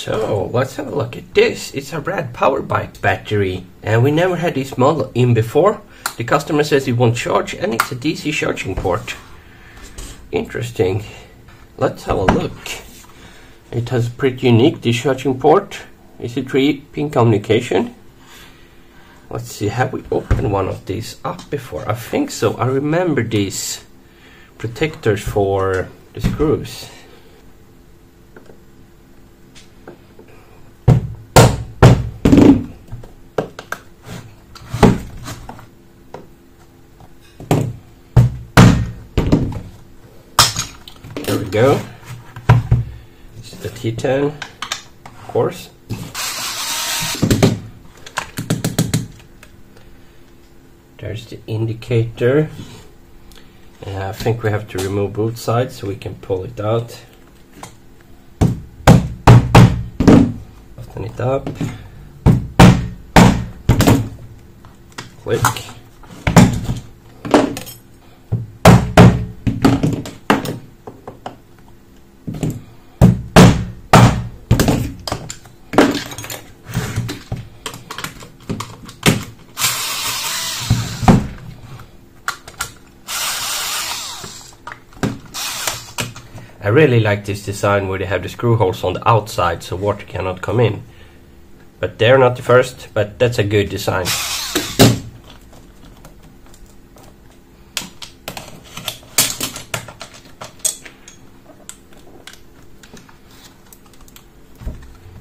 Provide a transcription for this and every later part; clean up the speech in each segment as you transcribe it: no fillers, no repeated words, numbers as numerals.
So let's have a look at this. It's a Rad Power Bike battery, and we never had this model in before. The customer says it won't charge, and it's a DC charging port. Interesting. Let's have a look. It has pretty unique discharging port. Is it 3-pin communication? Let's see, have we opened one of these up before? I think so. I remember these protectors for the screws. There we go. This is the T10, of course. There's the indicator. And I think we have to remove both sides so we can pull it out. Open it up. Click. I really like this design where they have the screw holes on the outside so water cannot come in. But they're not the first, but that's a good design.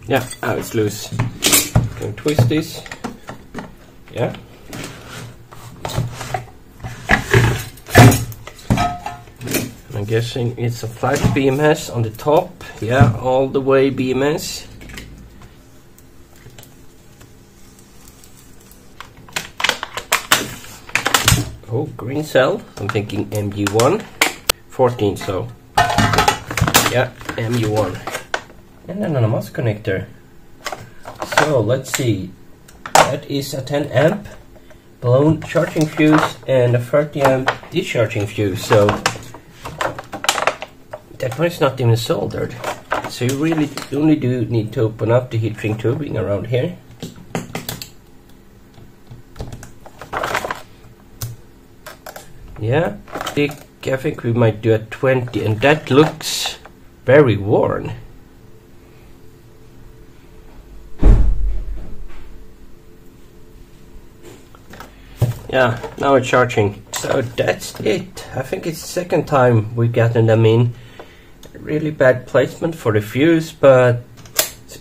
Yeah, now it's loose. Can twist this. Yeah. I'm guessing it's a flat BMS on the top. Yeah, all the way BMS. Oh, green cell. I'm thinking MU1. 14, so. Yeah, MU1. And then a MOS connector. So let's see. That is a 10 amp blown charging fuse and a 30 amp discharging fuse. So that one is not even soldered, so you really only do need to open up the heat shrink tubing around here. Yeah, I think we might do a 20, and that looks very worn. Yeah, now it's charging. So that's it. I think it's the second time we've gotten them in. Really bad placement for the fuse, but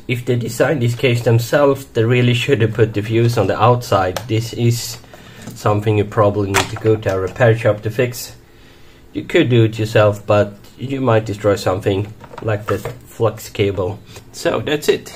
if they designed this case themselves, they really should have put the fuse on the outside. This is something you probably need to go to a repair shop to fix. You could do it yourself, but you might destroy something like that flux cable. So that's it.